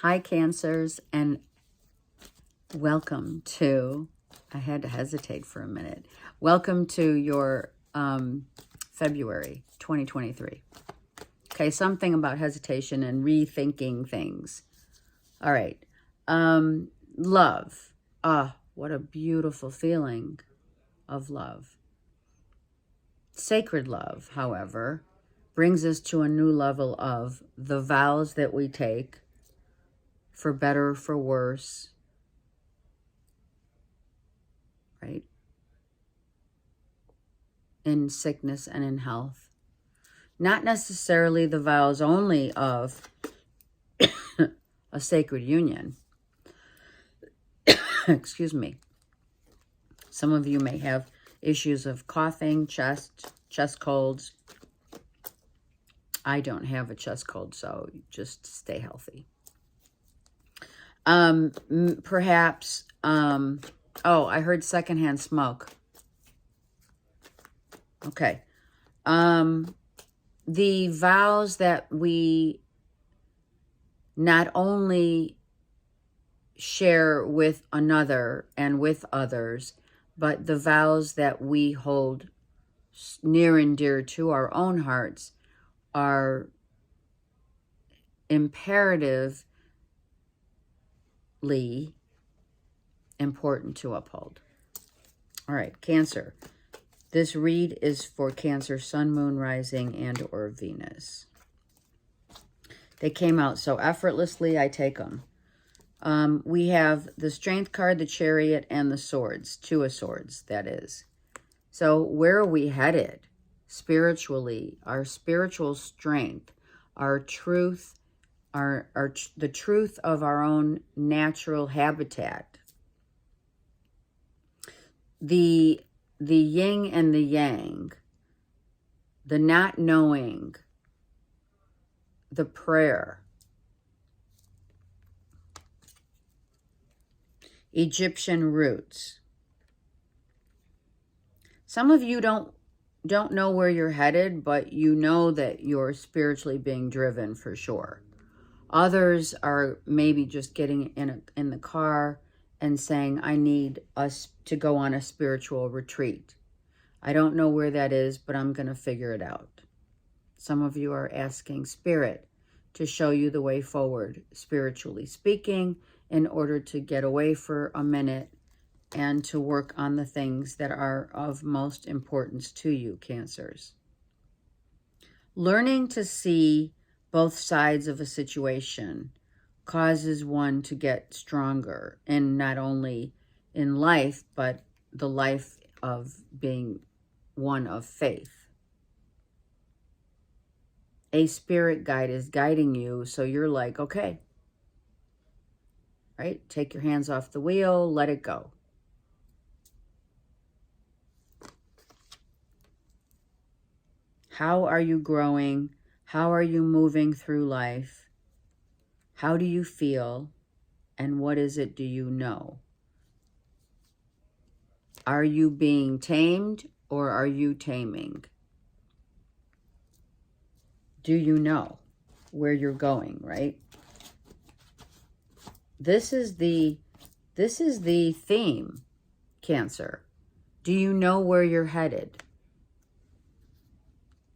Hi, Cancers, and welcome to, I had to hesitate for a minute. Welcome to your February 2023. Okay, something about hesitation and rethinking things. All right. Love. Ah, what a beautiful feeling of love. Sacred love, however, brings us to a new level of the vows that we take, for better, for worse, right? In sickness and in health. Not necessarily the vows only of a sacred union. Excuse me. Some of you may have issues of coughing, chest colds. I don't have a chest cold, so just stay healthy. Perhaps, oh, I heard secondhand smoke. Okay. The vows that we not only share with another and with others, but the vows that we hold near and dear to our own hearts are imperatively important to uphold. All right, Cancer. This read is for Cancer, Sun, Moon, Rising, and or Venus. They came out so effortlessly, I take them. We have the Strength card, the Chariot, and the Swords. Two of Swords, that is. So where are we headed spiritually? Our spiritual strength, our truth, the truth of our own natural habitat. The yin and the yang, the not knowing, the prayer. Egyptian roots. Some of you don't know where you're headed, but you know that you're spiritually being driven for sure. Others are maybe just getting in the car and saying, I need us to go on a spiritual retreat. I don't know where that is, but I'm going to figure it out. Some of you are asking Spirit to show you the way forward, spiritually speaking, in order to get away for a minute and to work on the things that are of most importance to you, Cancers. Learning to see both sides of a situation causes one to get stronger, and not only in life, but the life of being one of faith. A spirit guide is guiding you, so you're like, okay, right? Take your hands off the wheel, let it go. How are you growing? How are you moving through life? How do you feel? And what is it do you know? Are you being tamed or are you taming? Do you know where you're going, right? This is the theme, Cancer. Do you know where you're headed?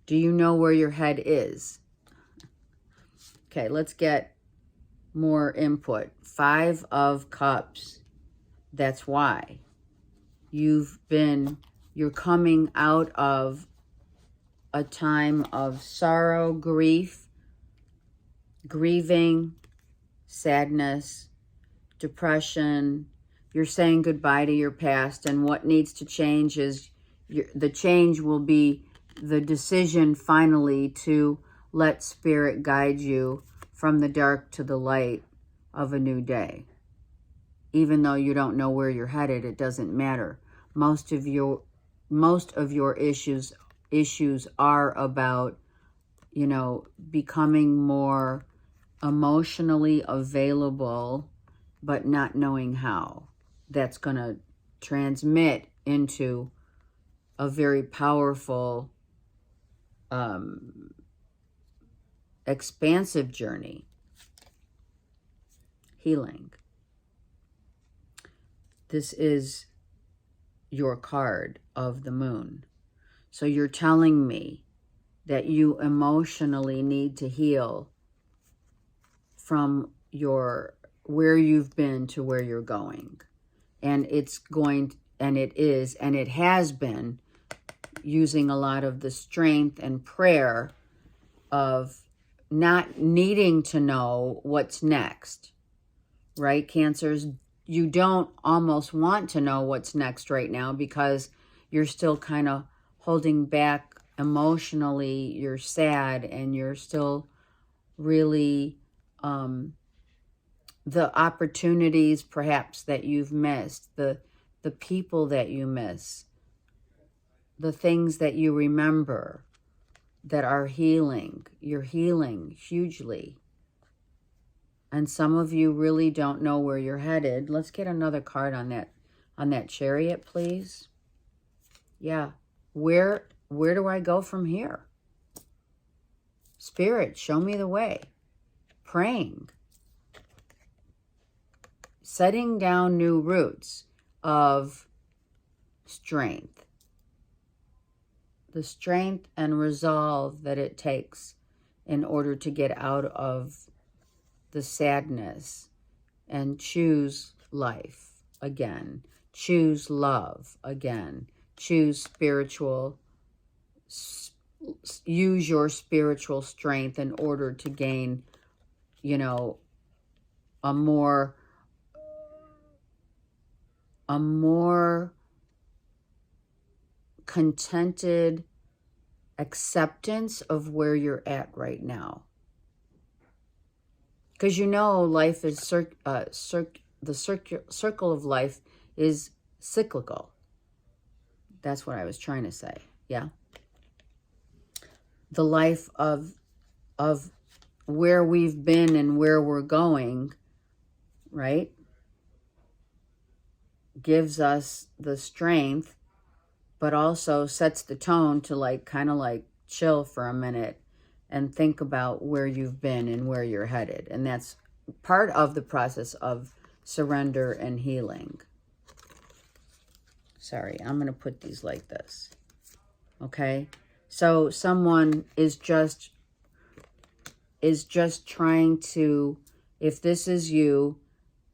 Do you know where your head is? Okay, let's get more input. 5 of Cups. That's why. You're coming out of a time of sorrow, grief, grieving, sadness, depression. You're saying goodbye to your past, and what needs to change is the change will be the decision finally to let Spirit guide you from the dark to the light of a new day. Even though you don't know where you're headed, it doesn't matter. Most of your issues are about, becoming more emotionally available, but not knowing how. That's going to transmit into a very powerful, expansive journey. healing. This is your card of the moon. So you're telling me that you emotionally need to heal from where you've been to where you're going. And it has been using a lot of the strength and prayer of not needing to know what's next, right? Cancers, you don't almost want to know what's next right now because you're still kind of holding back emotionally. You're sad and you're still really, the opportunities perhaps that you've missed, the people that you miss, the things that you remember that are healing. You're healing hugely. And some of you really don't know where you're headed. Let's get another card on that Chariot, please. Yeah. Where do I go from here? Spirit, show me the way. Praying. Setting down new roots of strength. The strength and resolve that it takes in order to get out of the sadness and choose life again. Choose love again. Choose use your spiritual strength in order to gain, a more contented acceptance of where you're at right now. Because life is the circle of life is cyclical. That's what I was trying to say. Yeah. The life of where we've been and where we're going, right, gives us the strength, but also sets the tone to kind of chill for a minute and think about where you've been and where you're headed. And that's part of the process of surrender and healing. Sorry, I'm going to put these like this. Okay? So someone is just trying to, if this is you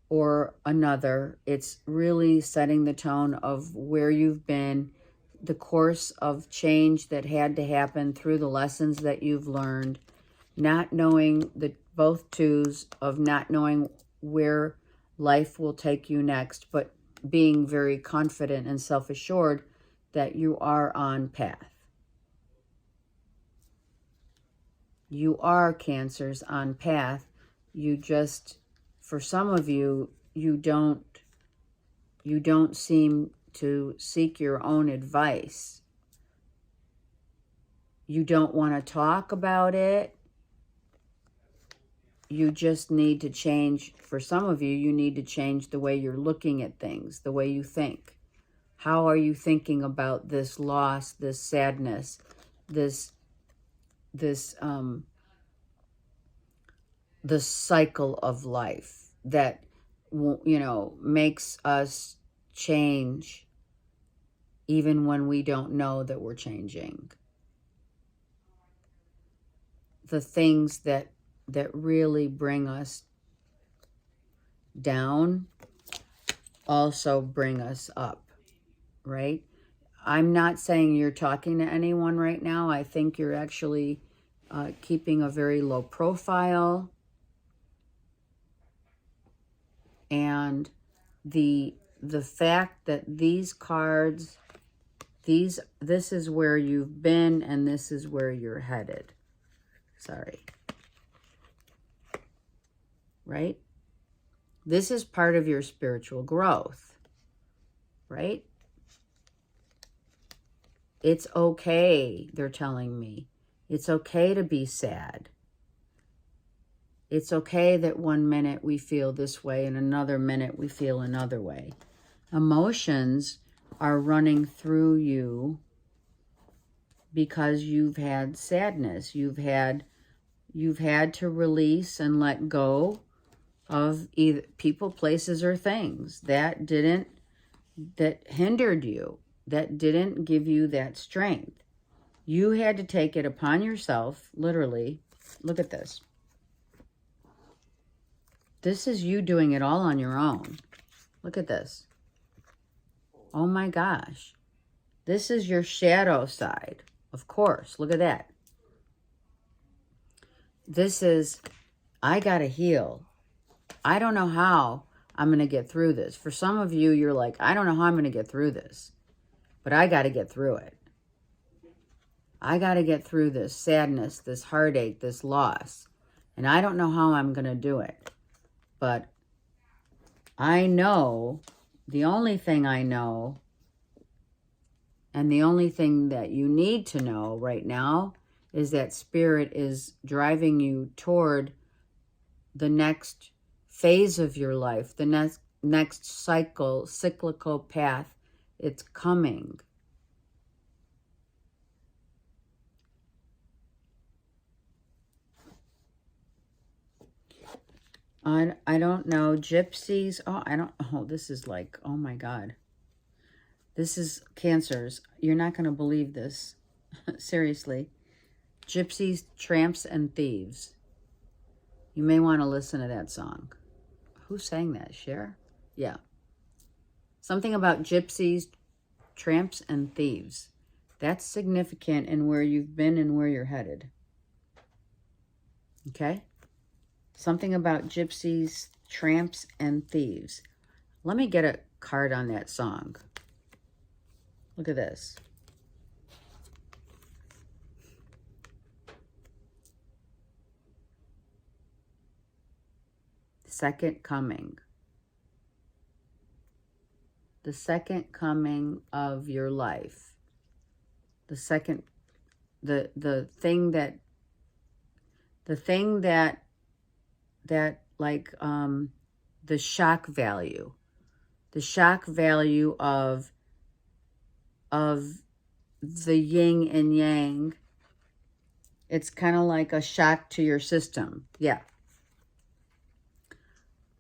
or another, it's really setting the tone of where you've been, the course of change that had to happen through the lessons that you've learned, not knowing both twos of not knowing where life will take you next, but being very confident and self-assured that you are on path. You are, Cancers, on path. You just, for some of you, you don't seem to seek your own advice. You don't want to talk about it. You just need to change. For some of you, you need to change the way you're looking at things, the way you think. How are you thinking about this loss, this sadness, this the cycle of life that, makes us change even when we don't know that we're changing. The things that really bring us down also bring us up, right? I'm not saying you're talking to anyone right now. I think you're actually keeping a very low profile. And the fact that these cards, this is where you've been and this is where you're headed. Sorry. Right? This is part of your spiritual growth. Right? It's okay, they're telling me. It's okay to be sad. It's okay that one minute we feel this way and another minute we feel another way. Emotions are running through you because you've had sadness. You've had to release and let go of either people, places, or things that hindered you, that didn't give you that strength. You had to take it upon yourself, literally. Look at this. This is you doing it all on your own. Look at this. Oh my gosh. This is your shadow side. Of course. Look at that. This is, I got to heal. I don't know how I'm going to get through this. For some of you, you're like, I don't know how I'm going to get through this. But I got to get through it. I got to get through this sadness, this heartache, this loss. And I don't know how I'm going to do it. But I know, the only thing I know, and the only thing that you need to know right now, is that Spirit is driving you toward the next phase of your life, the next cyclical path. It's coming. I don't know. Gypsies. This is like, oh my God. This is Cancers. You're not going to believe this. Seriously. Gypsies, Tramps, and Thieves. You may want to listen to that song. Who sang that? Cher? Yeah. Something about gypsies, tramps, and thieves. That's significant in where you've been and where you're headed. Okay? Something about gypsies, tramps, and thieves. Let me get a card on that song. Look at this. Second coming. The second coming of your life. The second, the thing that like, the shock value. The shock value of the yin and yang. It's kind of like a shock to your system. Yeah.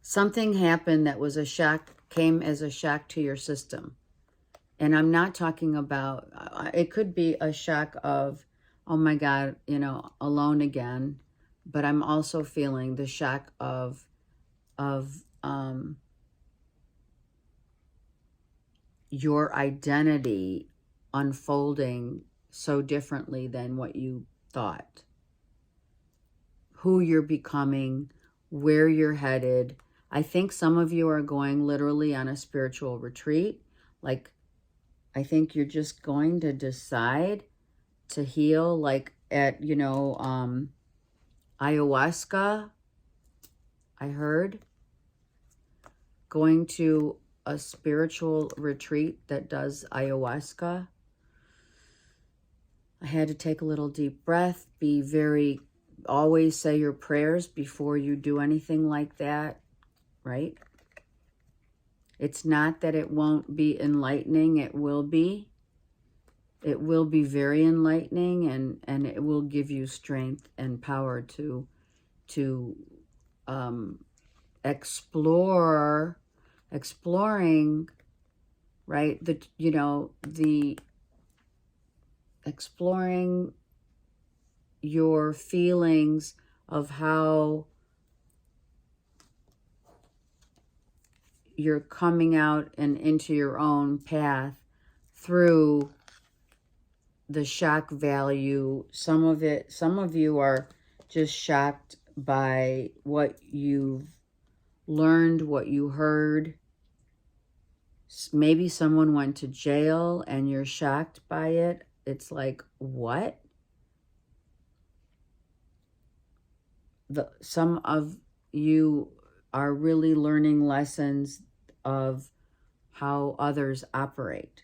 Something happened that was a shock, came as a shock to your system. And I'm not talking about, it could be a shock of, oh my God, alone again. But I'm also feeling the shock of your identity unfolding so differently than what you thought. Who you're becoming, where you're headed. I think some of you are going literally on a spiritual retreat. Like, I think you're just going to decide to heal, like at, ayahuasca, I heard. Going to a spiritual retreat that does ayahuasca. I had to take a little deep breath, always say your prayers before you do anything like that, right? It's not that it won't be enlightening, it will be. It will be very enlightening, and it will give you strength and power to exploring, right? Exploring your feelings of how you're coming out and into your own path through the shock value. Some of you are just shocked by what you've learned, what you heard. Maybe someone went to jail and you're shocked by it. It's like, what? Some of you are really learning lessons of how others operate.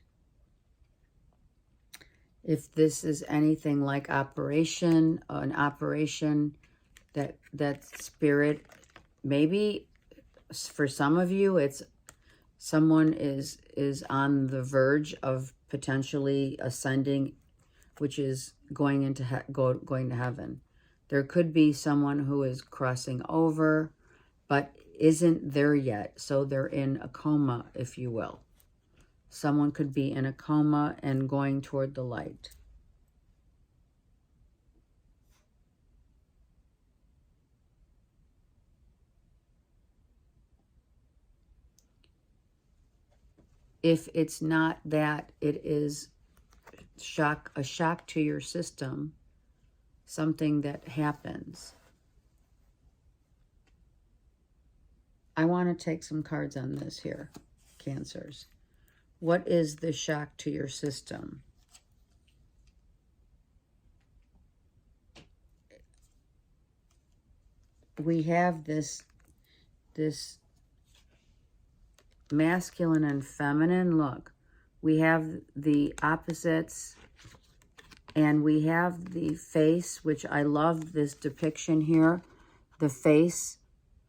If this is anything like an operation that spirit, maybe for some of you, it's someone is on the verge of potentially ascending, which is going to heaven. There could be someone who is crossing over, but isn't there yet. So they're in a coma, if you will. Someone could be in a coma and going toward the light. If it's not that, it is a shock to your system, something that happens. I want to take some cards on this here, Cancers. What is the shock to your system? We have this masculine and feminine look. We have the opposites, and we have the face, which I love this depiction here. The face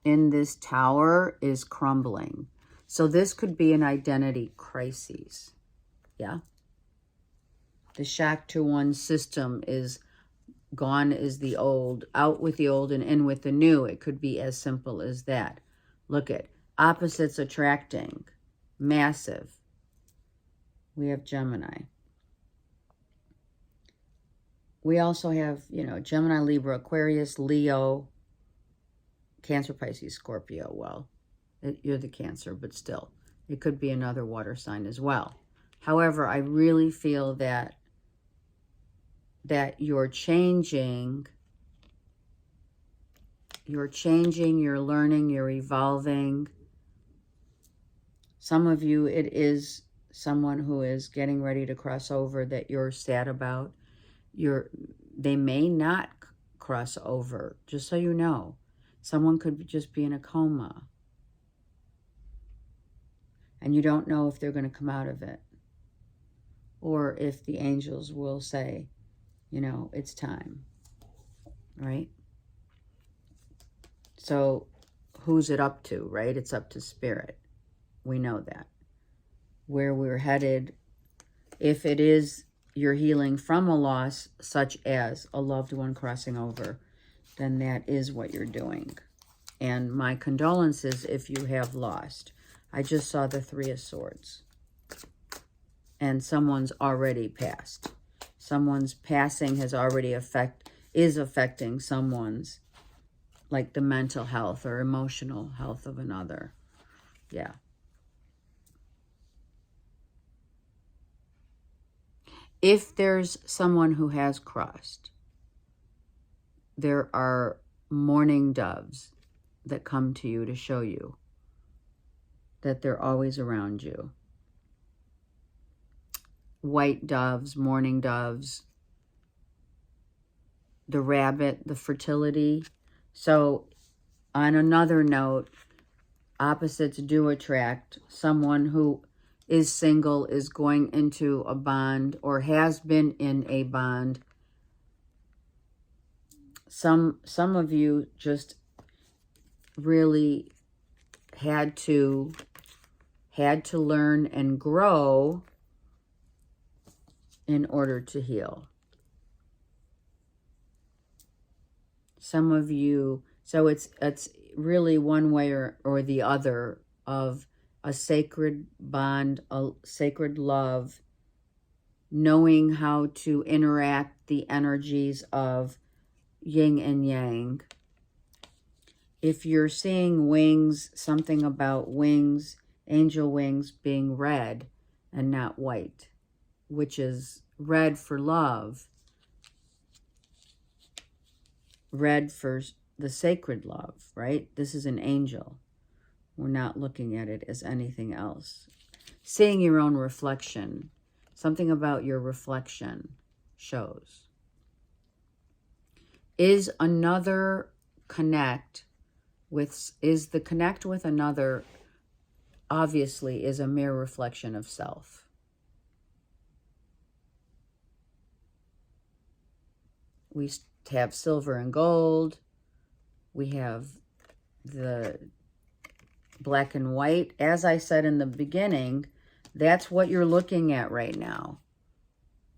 in this tower is crumbling. So this could be an identity crisis. Yeah. The shock to one's system is gone is the old, out with the old and in with the new. It could be as simple as that. Look at opposites attracting. Massive. We have Gemini. We also have, you know, Gemini, Libra, Aquarius, Leo, Cancer, Pisces, Scorpio. Well, you're the Cancer, but still, it could be another water sign as well. However, I really feel that you're changing, you're learning, you're evolving. Some of you, it is someone who is getting ready to cross over that you're sad about. They may not cross over, just so you know. Someone could just be in a coma. And you don't know if they're going to come out of it. Or if the angels will say, you know, it's time. Right? So, who's it up to, right? It's up to Spirit. We know that. Where we're headed, if it is you're healing from a loss, such as a loved one crossing over, then that is what you're doing. And my condolences if you have lost. I just saw the Three of Swords. And someone's already passed. Someone's passing has already is affecting someone's, like the mental health or emotional health of another. Yeah. If there's someone who has crossed, there are mourning doves that come to you to show you that they're always around you. White doves, mourning doves, the rabbit, the fertility. So on another note, opposites do attract. Someone who is single is going into a bond or has been in a bond. Some of you just really had to learn and grow in order to heal. Some of you, so it's really one way or the other of a sacred bond, a sacred love, knowing how to interact the energies of yin and yang. If you're seeing wings, something about wings, angel wings being red and not white, which is red for love, red for the sacred love, right? This is an angel. We're not looking at it as anything else. Seeing your own reflection, something about your reflection shows. Is the connect with another, obviously, is a mere reflection of self. We have silver and gold. We have the black and white. As I said in the beginning, that's what you're looking at right now.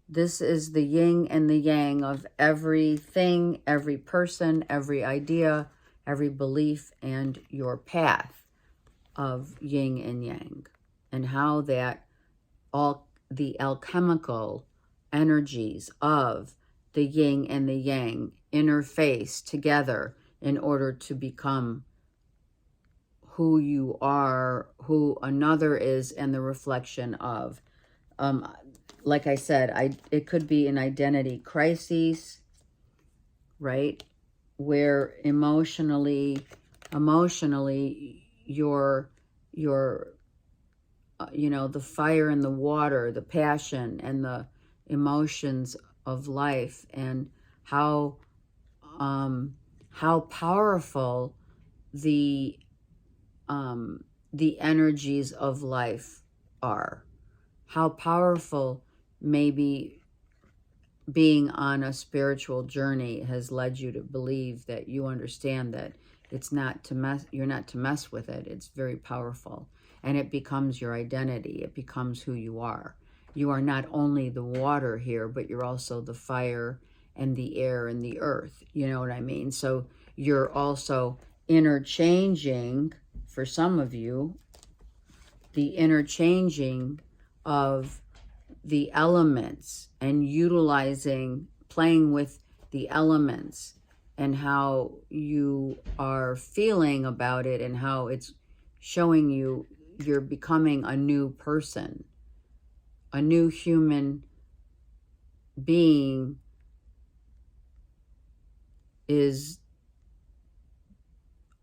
This is the yin and the yang of everything, every person, every idea, every belief and your path of yin and yang, and how that all the alchemical energies of the yin and the yang interface together in order to become who you are, who another is, and the reflection of. Like I said, it could be an identity crisis, right? Where emotionally, your the fire and the water, the passion and the emotions of life, and how powerful the energies of life are. How powerful maybe being on a spiritual journey has led you to believe that you understand that it's not to mess, you're not to mess with it. It's very powerful, and it becomes your identity. It becomes who you are. You are not only the water here, but you're also the fire and the air and the earth. You know what I mean? So you're also interchanging, for some of you, the interchanging of the elements and utilizing, playing with the elements, and how you are feeling about it, and how it's showing you you're becoming a new person, a new human being is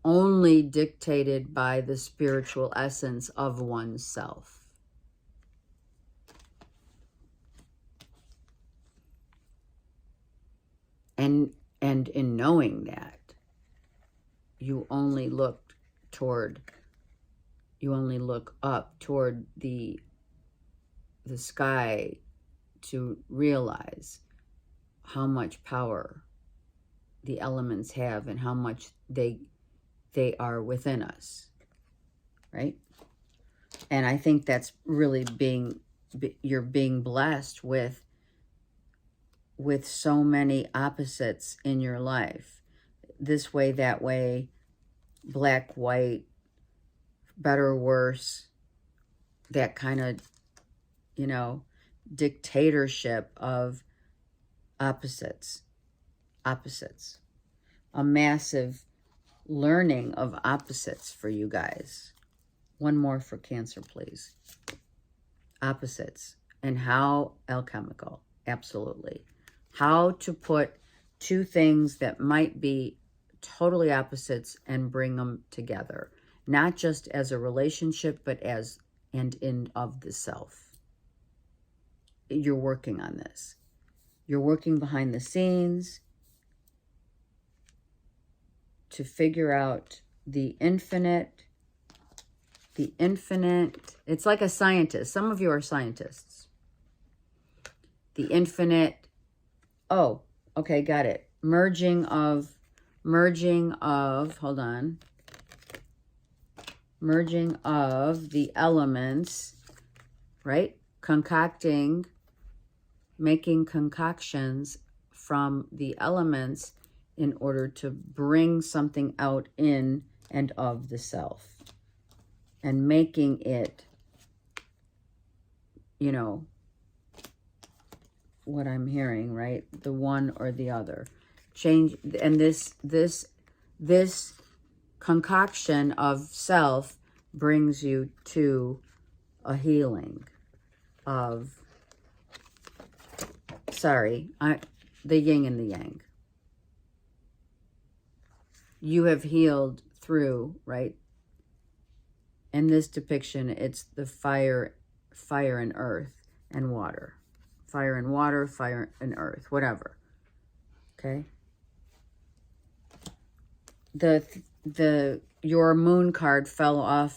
only dictated by the spiritual essence of oneself. And in knowing that, you only look up toward the sky to realize how much power the elements have and how much they are within us, right? And I think that's really you're being blessed with so many opposites in your life. This way, that way, black, white, better, worse, that kind of, dictatorship of opposites. A massive learning of opposites for you guys. One more for Cancer, please. Opposites, and how alchemical, absolutely. How to put two things that might be totally opposites and bring them together, not just as a relationship, but as and in of the self. You're working on this. You're working behind the scenes to figure out the infinite. It's like a scientist. Some of you are scientists. The infinite. Oh, okay, got it. Merging of, hold on. Merging of the elements, right? Making concoctions from the elements in order to bring something out in and of the self. And making it, what I'm hearing, right? The one or the other. Change, and this concoction of self brings you to a healing of, the yin and the yang. You have healed through, right? In this depiction, it's the fire and earth and water. Fire and water, fire and earth, whatever. Okay? Your moon card fell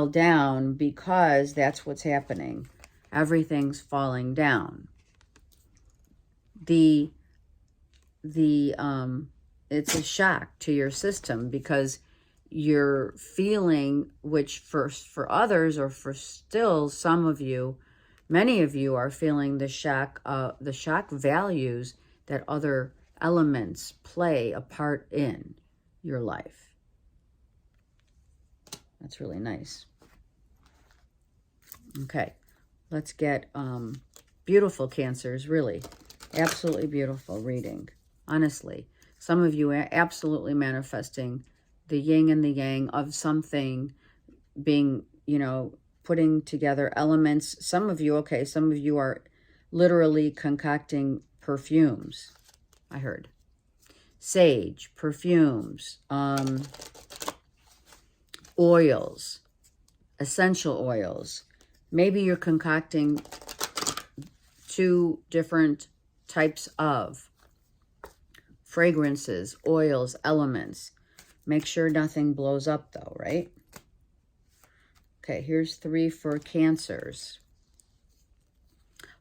down because that's what's happening. Everything's falling down. It's a shock to your system because you're feeling, which for others, or for still some of you, many of you are feeling the shock values that other elements play a part in. your life. That's really nice. Okay, let's get beautiful Cancers, really. Absolutely beautiful reading, honestly. Some of you are absolutely manifesting the yin and the yang of something being, you know, putting together elements. Some of you, okay, some of you are literally concocting perfumes, I heard. Sage, perfumes, oils, essential oils. Maybe you're concocting 2 different types of fragrances, oils, elements. Make sure nothing blows up though, right? Okay, here's 3 for Cancers.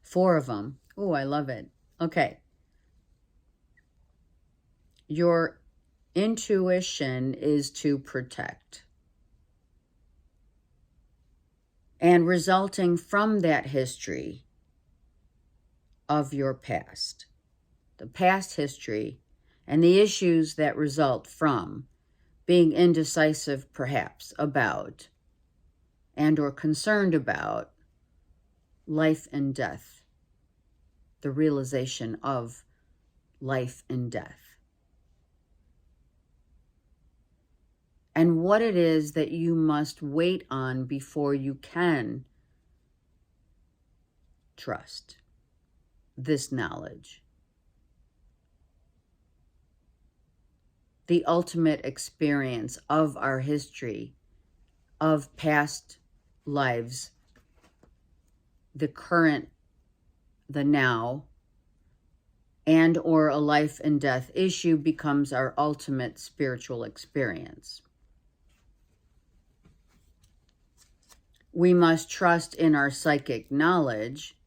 4 of them. Oh, I love it. Okay. Your intuition is to protect. And resulting from that history of your past, the past history and the issues that result from being indecisive perhaps about and or concerned about life and death, the realization of life and death. And what it is that you must wait on before you can trust this knowledge. The ultimate experience of our history, of past lives, the current, the now, and or a life and death issue becomes our ultimate spiritual experience. We must trust in our psychic knowledge.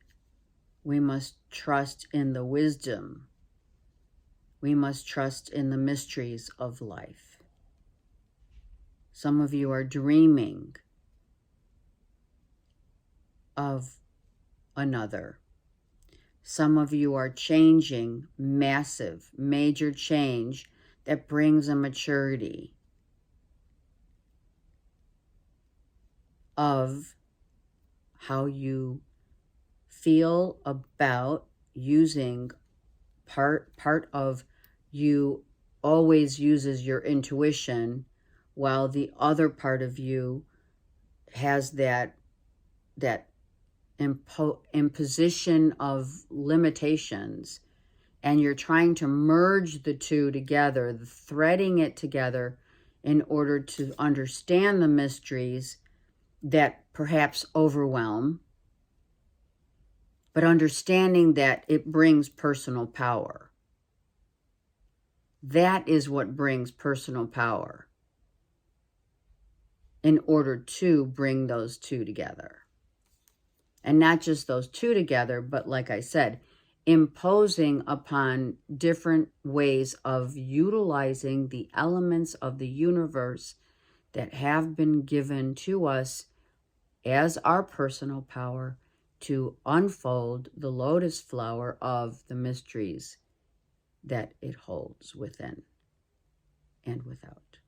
We must trust in the wisdom. We must trust in the mysteries of life. Some of you are dreaming of another. Some of you are changing, massive, major change that brings a maturity of how you feel about using part of you always uses your intuition, while the other part of you has that imposition of limitations, and you're trying to merge the two together, threading it together in order to understand the mysteries that perhaps overwhelm, but understanding that it brings personal power. That is what brings personal power in order to bring those two together. And not just those two together, but like I said, imposing upon different ways of utilizing the elements of the universe that have been given to us as our personal power to unfold the lotus flower of the mysteries that it holds within and without.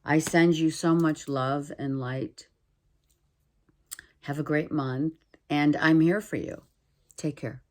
I send you so much love and light. Have a great month, and I'm here for you. Take care.